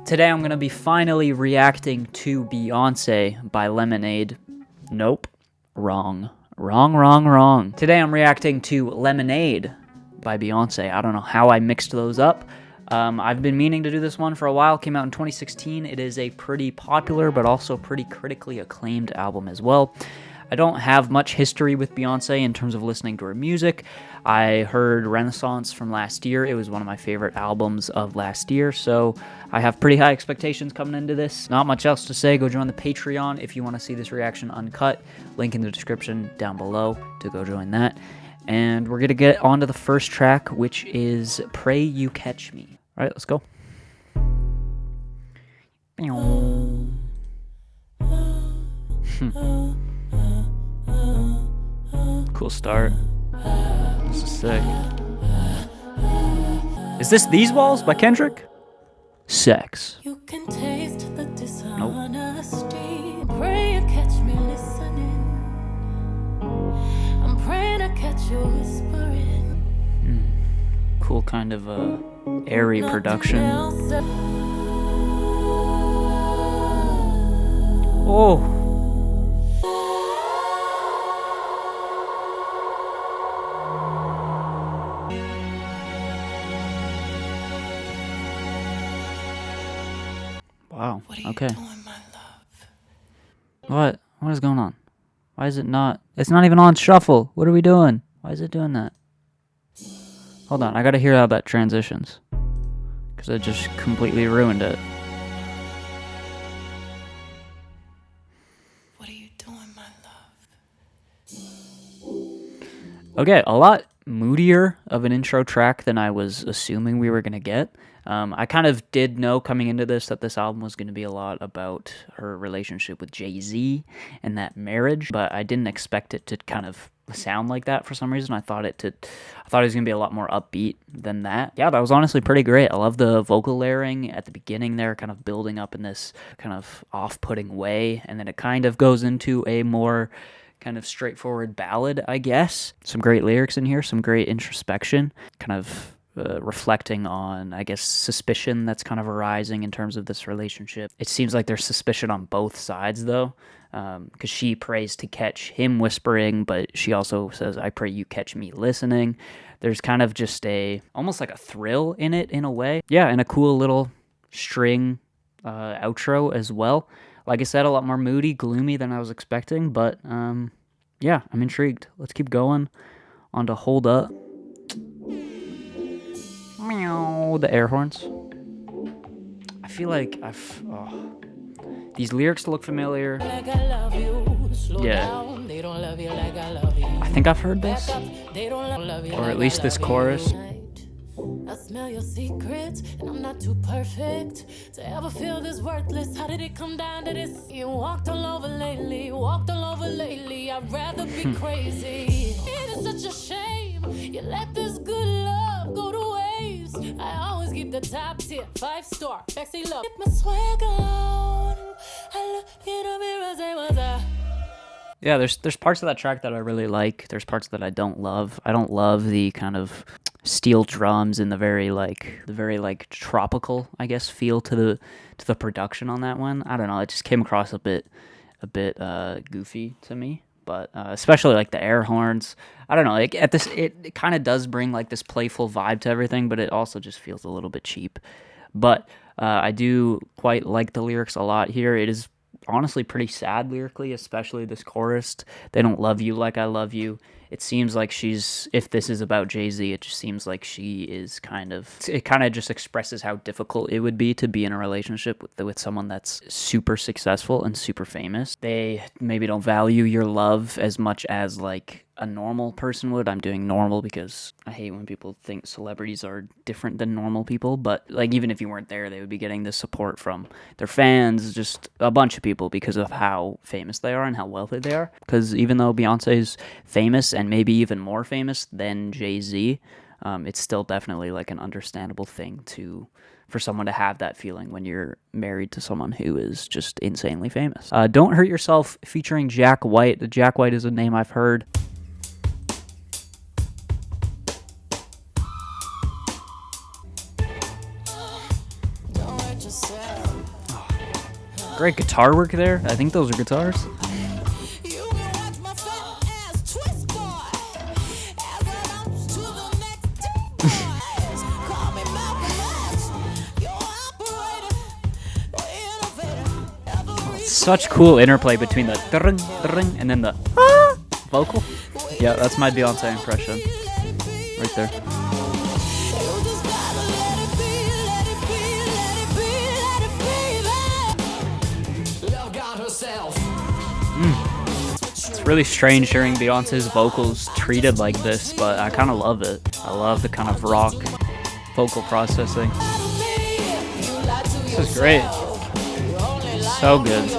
Today I'm going to be finally reacting to Beyoncé by Lemonade. Nope. Wrong. Today I'm reacting to Lemonade by Beyoncé. I don't know how I mixed those up. I've been meaning to do this one for a while. Came out in 2016. It is a pretty popular but also pretty critically acclaimed album as well. I don't have much history with Beyoncé in terms of listening to her music. I heard Renaissance from last year. It was one of my favorite albums of last year, so I have pretty high expectations coming into this. Not much else to say. Go join the Patreon if you want to see this reaction uncut. Link in the description down below to go join that. And we're going to get on to the first track, which is Pray You Catch Me. All right, let's go. Cool start. This is sick. Is this These Walls by Kendrick? Sex. You can taste the dishonesty. Pray you catch me listening. I'm praying to catch you whispering. Cool kind of airy production. Oh. Wow. Okay. What? What is going on? Why is it not? It's not even on shuffle. What are we doing? Why is it doing that? Hold on. I gotta hear how that transitions. Because I just completely ruined it. What are you doing, my love? Okay, a lot moodier of an intro track than I was assuming we were gonna get. I kind of did know coming into this that this album was going to be a lot about her relationship with Jay-Z and that marriage, but I didn't expect it to kind of sound like that for some reason. I thought it was going to be a lot more upbeat than that. Yeah, that was honestly pretty great. I love the vocal layering at the beginning there, kind of building up in this kind of off-putting way, and then it kind of goes into a more kind of straightforward ballad, I guess. Some great lyrics in here, some great introspection, kind of reflecting on, I guess, suspicion that's kind of arising in terms of this relationship. It seems like there's suspicion on both sides, though, because she prays to catch him whispering, but she also says, I pray you catch me listening. There's kind of just almost like a thrill in it, in a way. Yeah, and a cool little string outro as well. Like I said, a lot more moody, gloomy than I was expecting, but yeah, I'm intrigued. Let's keep going on to Hold Up. Meow, the air horns. I feel like these lyrics look familiar. Yeah. I think I've heard this. Or at least this chorus. I smell your secrets, and I'm not too perfect to ever feel this worthless. How did it come down to this? You walked all over lately. I'd rather be crazy. It is such a shame you let this good love go to waste. I always keep the top tier, 5-star, sexy love. Get my swag on. I look in the mirror, say what's up. Yeah, there's parts of that track that I really like. There's parts that I don't love. I don't love the kind of steel drums and the very tropical, I guess, feel to the production on that one. I don't know. It just came across a bit goofy to me. But especially like the air horns. I don't know. Like it kind of does bring like this playful vibe to everything, but it also just feels a little bit cheap. But I do quite like the lyrics a lot here. It is honestly pretty sad lyrically, especially this chorus. They don't love you like I love you. It seems like if this is about Jay-Z, it just seems like it kind of just expresses how difficult it would be to be in a relationship with someone that's super successful and super famous. They maybe don't value your love as much as like a normal person would. I'm doing normal because I hate when people think celebrities are different than normal people, but like even if you weren't there, they would be getting the support from their fans, just a bunch of people because of how famous they are and how wealthy they are. Because even though Beyoncé is famous and maybe even more famous than Jay-Z, it's still definitely like an understandable thing for someone to have that feeling when you're married to someone who is just insanely famous. Don't Hurt Yourself featuring Jack White. Jack White is a name I've heard. Great guitar work there. I think those are guitars. Such cool interplay between the and then the vocal. Yeah, that's my Beyoncé impression right there. It's really strange hearing Beyonce's vocals treated like this, but I kind of love it. I love the kind of rock vocal processing. This is great. So good.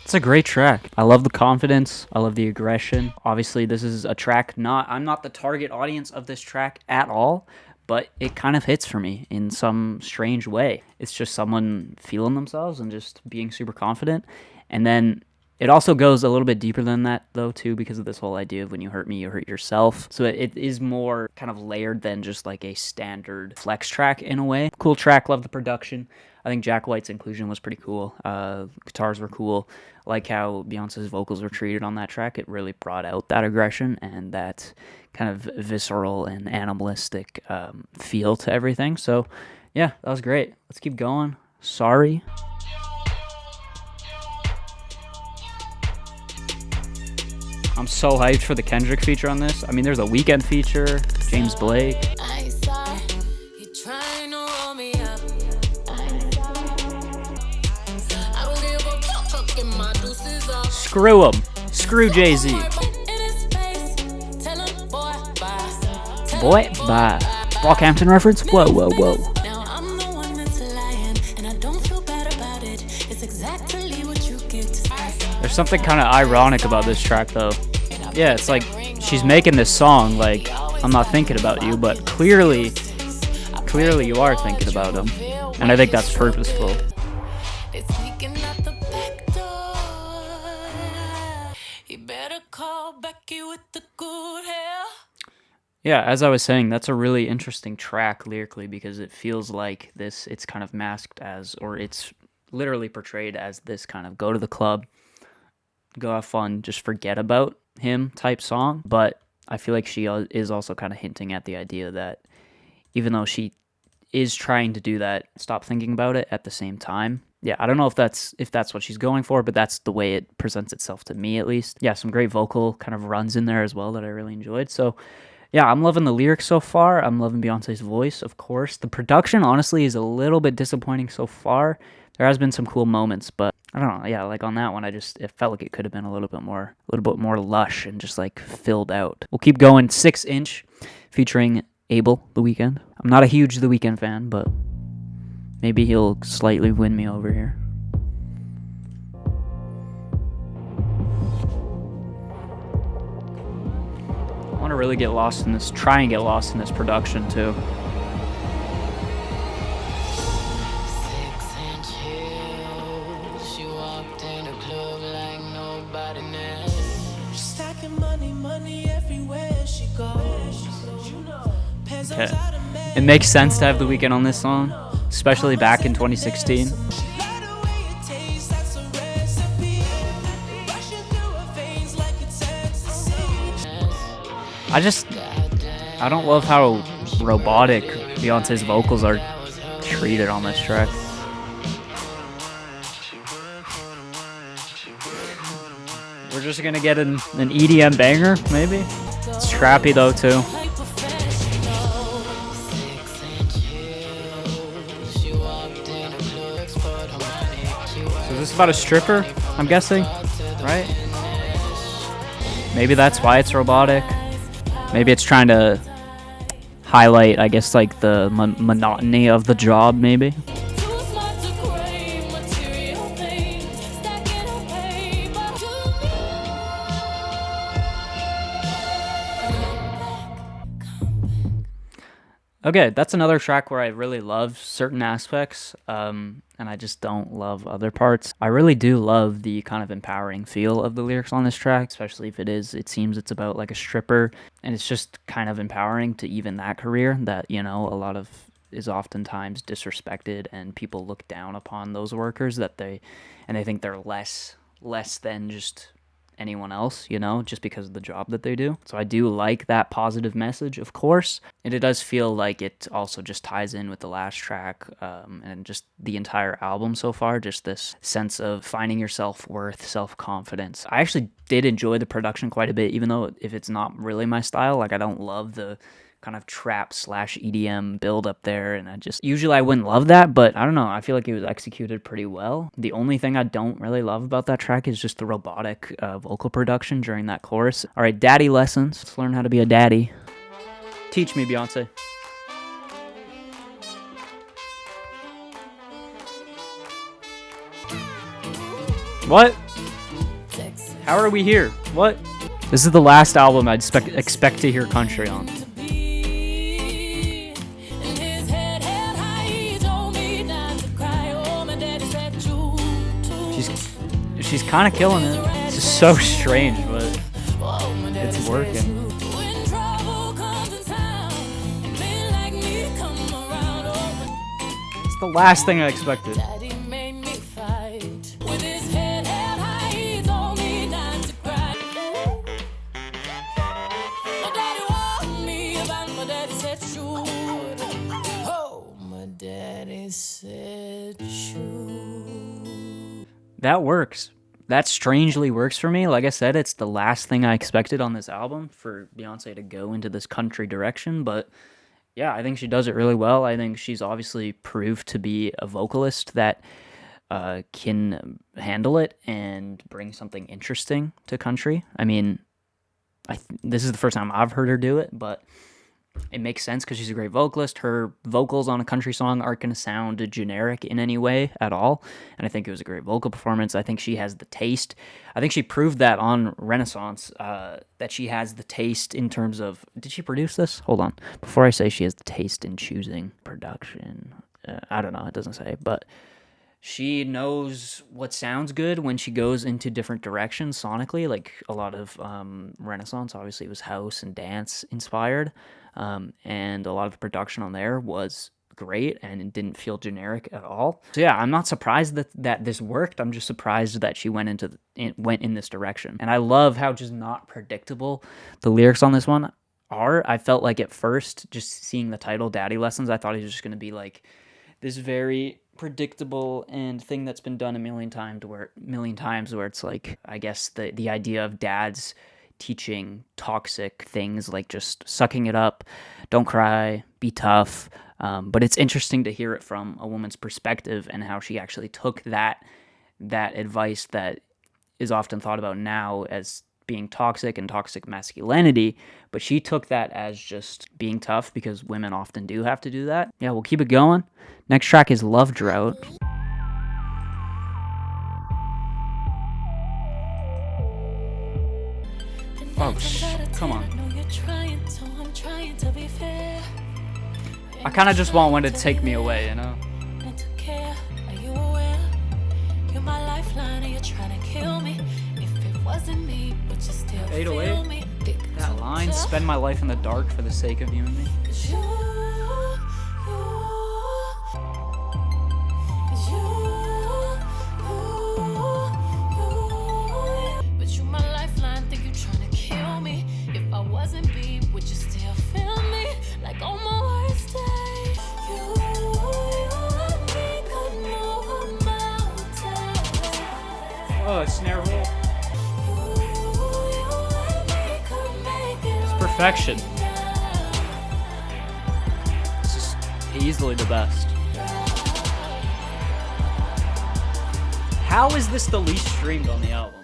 It's a great track. I love the confidence. I love the aggression. Obviously, this is a track I'm not the target audience of this track at all, but it kind of hits for me in some strange way. It's just someone feeling themselves and just being super confident. And then it also goes a little bit deeper than that, though, too, because of this whole idea of when you hurt me, you hurt yourself. So it is more kind of layered than just like a standard flex track in a way. Cool track. Love the production. I think Jack White's inclusion was pretty cool. Guitars were cool. Like how Beyonce's vocals were treated on that track. It really brought out that aggression and that kind of visceral and animalistic feel to everything. So, yeah, that was great. Let's keep going. Sorry. I'm so hyped for the Kendrick feature on this. I mean, there's a Weeknd feature, James Blake. Screw him. Screw Jay-Z. Boy, bye. Brockhampton reference? Whoa, whoa, whoa. There's something kind of ironic about this track, though. Yeah, it's like she's making this song like, I'm not thinking about you, but clearly you are thinking about him. And I think that's purposeful. Yeah, as I was saying, that's a really interesting track lyrically because it feels like it's kind of masked as, or it's literally portrayed as this kind of go to the club, go have fun, just forget about him type song. But I feel like she is also kind of hinting at the idea that even though she is trying to do that, stop thinking about it at the same time. Yeah, I don't know if that's what she's going for, but that's the way it presents itself to me, at least. Yeah, some great vocal kind of runs in there as well that I really enjoyed. So, yeah, I'm loving the lyrics so far. I'm loving Beyonce's voice, of course. The production, honestly, is a little bit disappointing so far. There has been some cool moments, but I don't know. Yeah, like on that one, it felt like it could have been a little bit more lush and just like filled out. We'll keep going. 6-inch featuring Abel, The Weeknd. I'm not a huge The Weeknd fan, but maybe he'll slightly win me over here. I want to really try and get lost in this production too. Okay. It makes sense to have The Weeknd on this song, especially back in 2016. I don't love how robotic Beyonce's vocals are treated on this track. We're just gonna get an EDM banger, maybe? It's trappy though, too. So is this about a stripper, I'm guessing? Right? Maybe that's why it's robotic. Maybe it's trying to highlight, I guess, like the monotony of the job, maybe. Okay, that's another track where I really love certain aspects, and I just don't love other parts. I really do love the kind of empowering feel of the lyrics on this track, especially if it seems it's about like a stripper, and it's just kind of empowering to even that career that, you know, a lot of is oftentimes disrespected and people look down upon those workers and they think they're less than just anyone else, you know, just because of the job that they do. So I do like that positive message, of course. And it does feel like it also just ties in with the last track and just the entire album so far, just this sense of finding your self-worth, self-confidence. I actually did enjoy the production quite a bit, even though if it's not really my style, like I don't love the kind of trap / EDM build up there, and usually I wouldn't love that, but I don't know, I feel like it was executed pretty well. The only thing I don't really love about that track is just the robotic vocal production during that chorus. All right, daddy lessons. Let's learn how to be a daddy. Teach me, Beyonce. What? How are we here? What? This is the last album I'd expect to hear country on. She's kind of killing it. It's just so strange, but it's working. It's the last thing I expected. That works. That strangely works for me. Like I said, it's the last thing I expected on this album for Beyonce to go into this country direction, but yeah, I think she does it really well. I think she's obviously proved to be a vocalist that can handle it and bring something interesting to country. I mean, this is the first time I've heard her do it, but it makes sense because she's a great vocalist. Her vocals on a country song aren't going to sound generic in any way at all, and I think it was a great vocal performance. I think she has the taste. I think she proved that on Renaissance, that she has the taste in terms of... Did she produce this? Hold on. Before I say she has the taste in choosing production, I don't know, it doesn't say, but she knows what sounds good when she goes into different directions sonically. Like a lot of Renaissance, obviously, was house and dance inspired. And a lot of the production on there was great and it didn't feel generic at all. So yeah, I'm not surprised that this worked. I'm just surprised that she went in this direction. And I love how just not predictable the lyrics on this one are. I felt like at first, just seeing the title Daddy Lessons, I thought he was just going to be like this very predictable and thing that's been done a million times where it's like, I guess the idea of dads teaching toxic things like just sucking it up, don't cry, be tough. But it's interesting to hear it from a woman's perspective and how she actually took that advice that is often thought about now as being toxic and toxic masculinity, but she took that as just being tough because women often do have to do that. Yeah, we'll keep it going. Next track is Love Drought. Oh, come on. I kind of just want one to take me away, you know? 808. That line, spend my life in the dark for the sake of you and me. Oh, a snare roll. It's perfection. It's just easily the best. How is this the least streamed on the album?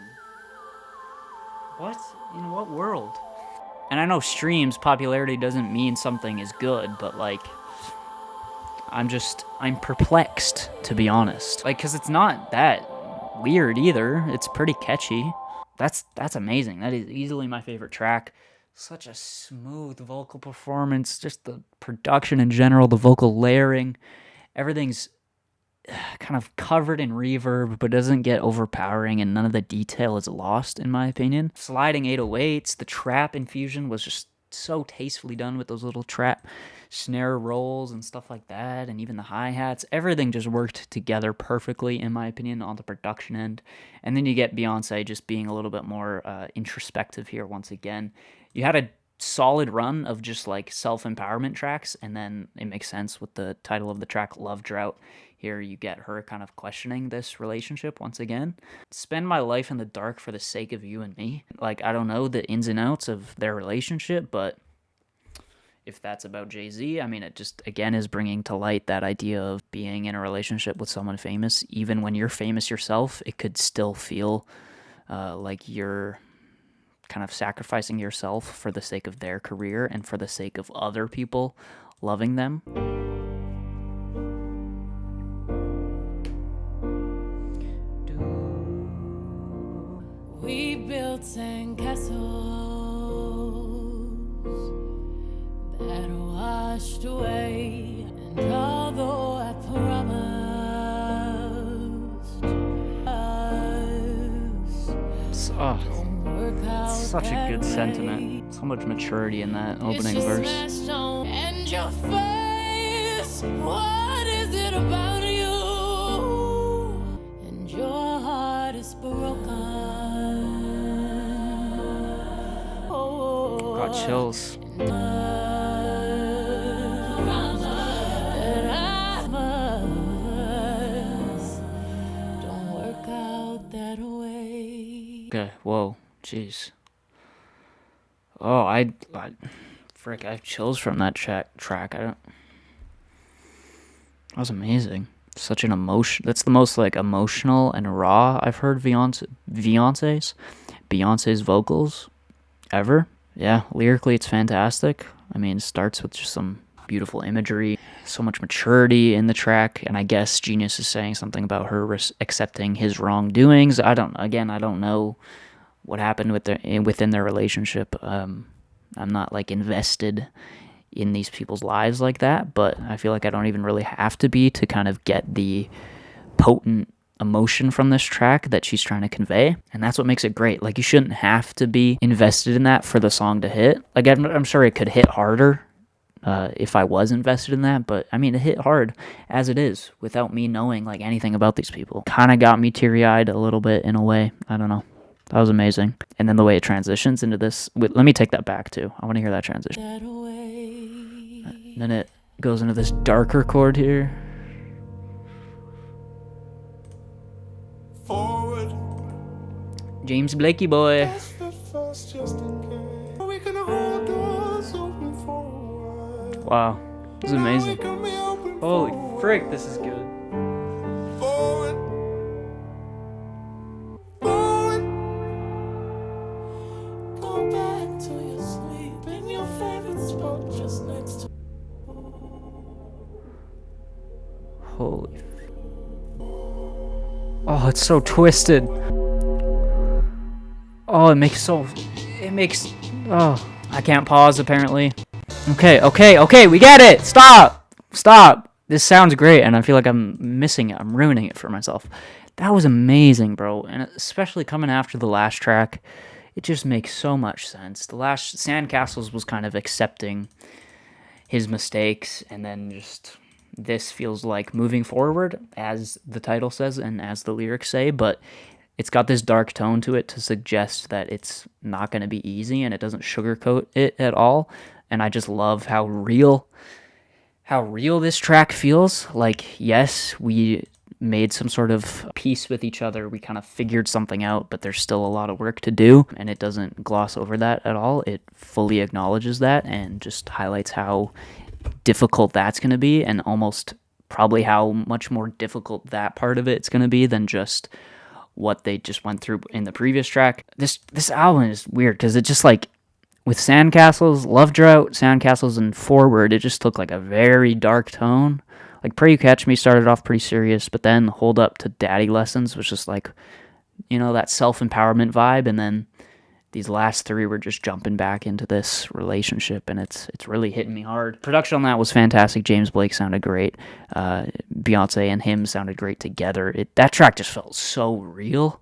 What? In what world? And I know streams, popularity doesn't mean something is good, but like, I'm perplexed, to be honest. Like, cause it's not that weird either. It's pretty catchy. That's amazing. That is easily my favorite track Such a smooth vocal performance, just the production in general, the vocal layering, everything's kind of covered in reverb, but doesn't get overpowering, and none of the detail is lost, in my opinion. Sliding 808s, the trap infusion was just so tastefully done with those little trap snare rolls and stuff like that, and even the hi-hats. Everything just worked together perfectly, in my opinion, on the production end. And then you get Beyoncé just being a little bit more introspective here once again. You had a solid run of just like self-empowerment tracks, and then it makes sense with the title of the track, Love Drought. Here you get her kind of questioning this relationship once again. Spend my life in the dark for the sake of you and me. Like, I don't know the ins and outs of their relationship, but if that's about Jay-Z, I mean, it just, again, is bringing to light that idea of being in a relationship with someone famous. Even when you're famous yourself, it could still feel like you're kind of sacrificing yourself for the sake of their career and for the sake of other people loving them. We built sandcastles that washed away, and although I promised us, don't work out such a good sentiment. So much maturity in that opening verse. And your face, what is it about you? And your heart is broken. Got chills. Okay, whoa, jeez. Oh, frick, I have chills from that track. That was amazing. Such an emotion. That's the most like emotional and raw I've heard Beyonce's vocals ever. Yeah, lyrically it's fantastic. I mean, it starts with just some beautiful imagery, so much maturity in the track, and I guess Genius is saying something about her accepting his wrongdoings. I don't know what happened within their relationship. I'm not like invested in these people's lives like that, but I feel like I don't even really have to be to kind of get the potent emotion from this track that she's trying to convey, and that's what makes it great. Like, you shouldn't have to be invested in that for the song to hit. Like, I'm sure it could hit harder if I was invested in that, but I mean, it hit hard as it is without me knowing like anything about these people. Kind of got me teary-eyed a little bit in a way. I don't know. That was amazing. And then the way it transitions into this, let me take that back too. I want to hear that transition. Then it goes into this darker chord here. Forward. James Blakey boy. Wow, this is amazing. Holy frick, this is good. Forward. Go back to your sleep in your favorite spot just next to. Holy. Oh, it's so twisted. Oh, I can't pause apparently. Okay, we get it! Stop! This sounds great, and I feel like I'm missing it. I'm ruining it for myself. That was amazing, bro, and especially coming after the last track, it just makes so much sense. The last Sandcastles was kind of accepting his mistakes, and then just this feels like moving forward, as the title says and as the lyrics say, but it's got this dark tone to it to suggest that it's not going to be easy, and it doesn't sugarcoat it at all. And I just love how real this track feels. Like, yes, we made some sort of peace with each other. We kind of figured something out, but there's still a lot of work to do, and it doesn't gloss over that at all. It fully acknowledges that and just highlights how difficult that's going to be, and almost probably how much more difficult that part of it's going to be than just what they just went through in the previous track. This album is weird because it just like, with Sandcastles, Love Drought, Sandcastles, and Forward, it just took like a very dark tone. Like, Pray You Catch Me started off pretty serious, but then Hold Up to Daddy Lessons was just like, you know, that self-empowerment vibe, and then these last three were just jumping back into this relationship, and it's really hitting me hard. Production on that was fantastic. James Blake sounded great. Beyonce and him sounded great together. That track just felt so real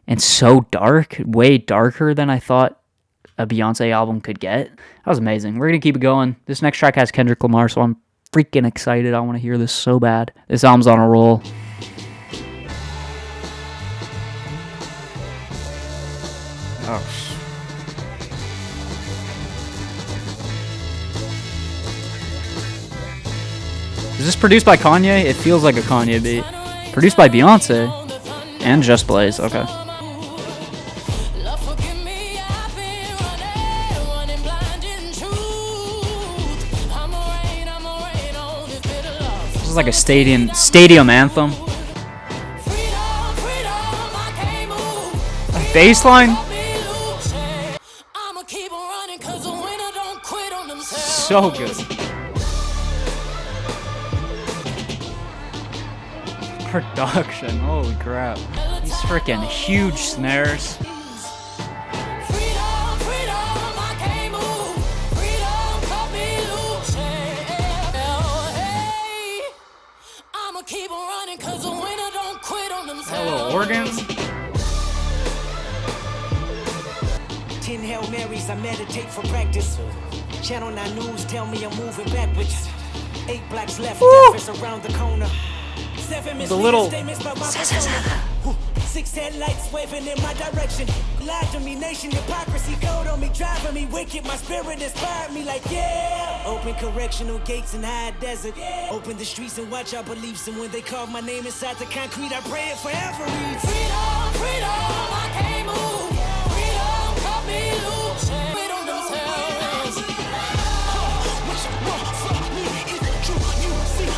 and so dark, way darker than I thought a Beyonce album could get. That was amazing. We're going to keep it going. This next track has Kendrick Lamar, so I'm freaking excited. I want to hear this so bad. This album's on a roll. Oh. Is this produced by Kanye? It feels like a Kanye beat. Produced by Beyonce and Just Blaze. Okay. This is like a stadium anthem. Bassline. So good. Production, holy crap. These freaking huge snares. Little organs. 10 Hail Marys, I meditate for practice. Channel 9 News tell me I'm moving backwards. 8 blacks left, death is around the corner. 7 the little 6 headlights waving in my direction. Lied to me, nation, hypocrisy, code on me, driving me wicked. My spirit inspired me like, yeah. Open correctional gates in high desert. Open the streets and watch our beliefs. And when they carve my name inside the concrete, I pray it forever reads. Freedom, freedom, I can't move. Freedom, cut me loose. Freedom, those hands. What you want from me is true. You see,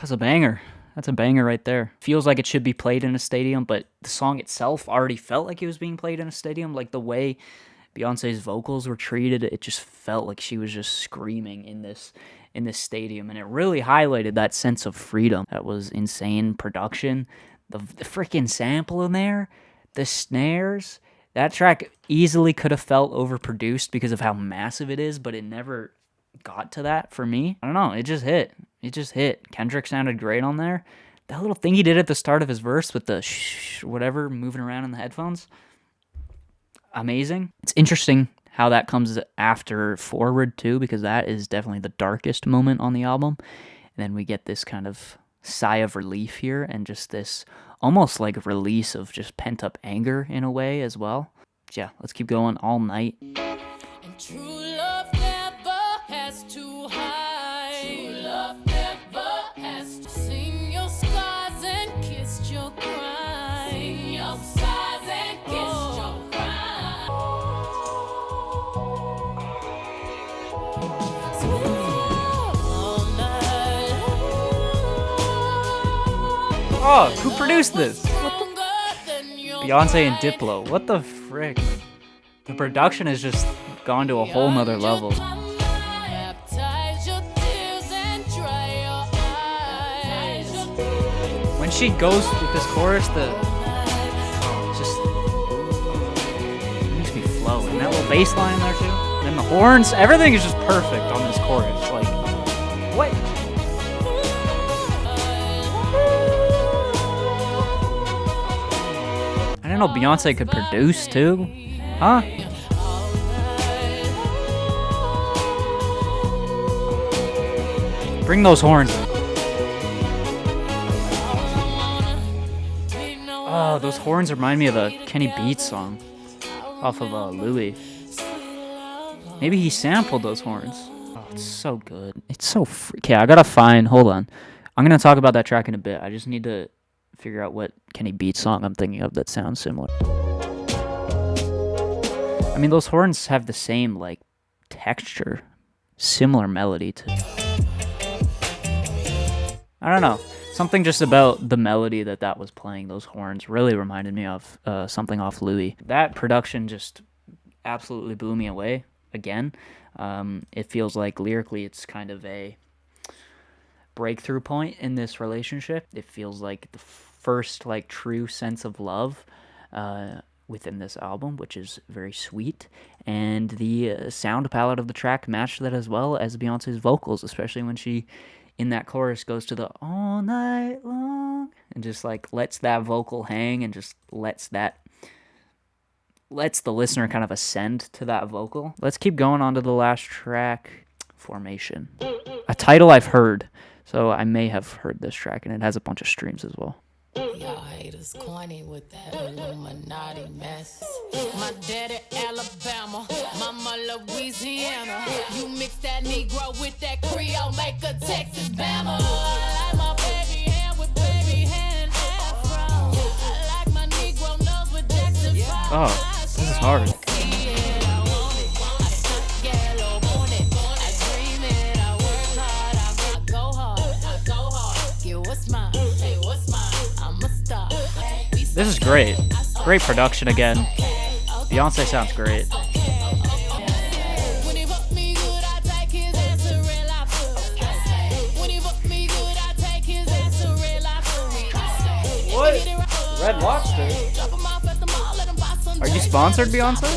That's a banger. That's a banger right there. Feels like it should be played in a stadium, but the song itself already felt like it was being played in a stadium. Like the way Beyonce's vocals were treated, it just felt like she was just screaming in this stadium, and it really highlighted that sense of freedom. That was insane production. The freaking sample in there, the snares. That track easily could have felt overproduced because of how massive it is, but it never got to that for me. I don't know. It just hit. Kendrick sounded great on there. That little thing he did at the start of his verse with the whatever moving around in the headphones. Amazing. It's interesting how that comes after Forward too, because that is definitely the darkest moment on the album. And then we get this kind of sigh of relief here and just this almost like release of just pent up anger in a way as well. Yeah, let's keep going all night. And true love never has to hide. True love never has to sing your scars and kiss your cries. Sing your scars and kiss your cries. Oh, who produced this? Beyonce and Diplo. What the frick? The production has just gone to a whole nother level. When she goes with this chorus, it makes me flow. And that little bass line there too. And then the horns, everything is just perfect on this chorus. Like, what? I didn't know Beyonce could produce too. Huh? Bring those horns in. Oh, those horns remind me of a Kenny Beats song off of Louis. Maybe he sampled those horns. Oh, it's so good. It's so okay, I gotta find. Hold on. I'm gonna talk about that track in a bit. I just need to figure out what Kenny Beats song I'm thinking of that sounds similar. I mean, those horns have the same, like, texture, similar melody to... I don't know. Something just about the melody that was playing, those horns, really reminded me of something off Louis. That production just absolutely blew me away again. It feels like lyrically it's kind of a breakthrough point in this relationship. It feels like the first like true sense of love within this album, which is very sweet. And the sound palette of the track matched that as well as Beyonce's vocals, especially when she in that chorus goes to the all night long and just like lets that vocal hang and just lets the listener kind of ascend to that vocal. Let's keep going on to the last track, Formation. A title I've heard, so I may have heard this track, and it has a bunch of streams as well. Y'all haters corny with that Illuminati mess. My daddy Alabama, mama Louisiana. You mix that Negro with that Creole, make a Texas Bama. I like my baby hair with baby hair and afro. I like my Negro nose with Jackson 5. Oh, this is hard. This is great. Great production again. Beyonce sounds great. What? Red Lobster? Are you sponsored, Beyonce?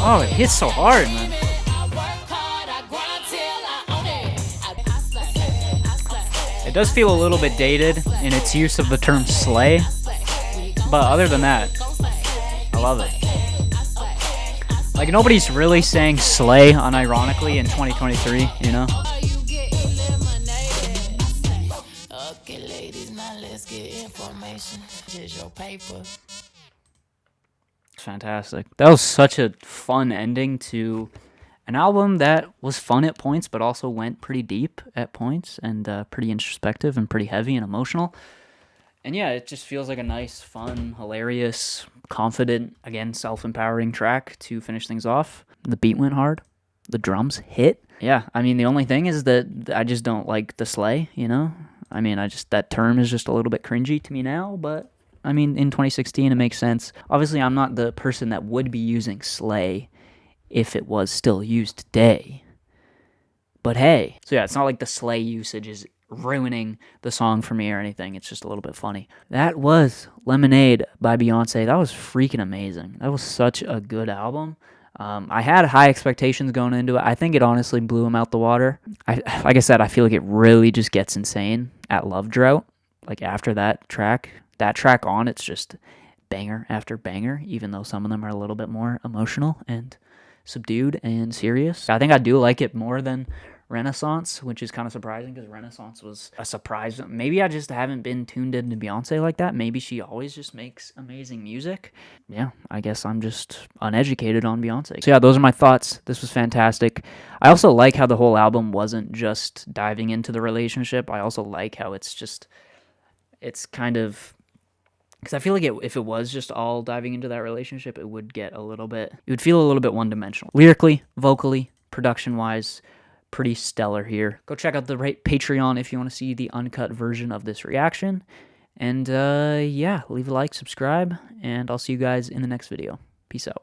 Oh, it hits so hard, man. It does feel a little bit dated in its use of the term slay, but other than that, I love it. Like, nobody's really saying slay unironically in 2023, you know? Okay, ladies, now let's get information. Here's your paper. It's fantastic. That was such a fun ending to an album that was fun at points, but also went pretty deep at points and pretty introspective and pretty heavy and emotional. And yeah, it just feels like a nice, fun, hilarious, confident, again, self-empowering track to finish things off. The beat went hard. The drums hit. Yeah, I mean, the only thing is that I just don't like the slay, you know? I mean, that term is just a little bit cringy to me now, but I mean, in 2016, it makes sense. Obviously, I'm not the person that would be using slay if it was still used today. But hey, so yeah, it's not like the slay usage is ruining the song for me or anything. It's just a little bit funny. That was Lemonade by Beyonce. That was freaking amazing. That was such a good album. I had high expectations going into it. I think it honestly blew him out the water. Like I said, I feel like it really just gets insane at Love Drought. Like after that track on, it's just banger after banger, even though some of them are a little bit more emotional and subdued and serious. I think I do like it more than Renaissance, which is kind of surprising because Renaissance was a surprise. Maybe I just haven't been tuned into Beyonce like that. Maybe she always just makes amazing music. Yeah, I guess I'm just uneducated on Beyonce. So yeah, those are my thoughts. This was fantastic. I also like how the whole album wasn't just diving into the relationship. I also like how it's kind of, because I feel like if it was just all diving into that relationship, it would feel a little bit one-dimensional. Lyrically, vocally, production-wise, pretty stellar here. Go check out the Patreon if you want to see the uncut version of this reaction. And yeah, leave a like, subscribe, and I'll see you guys in the next video. Peace out.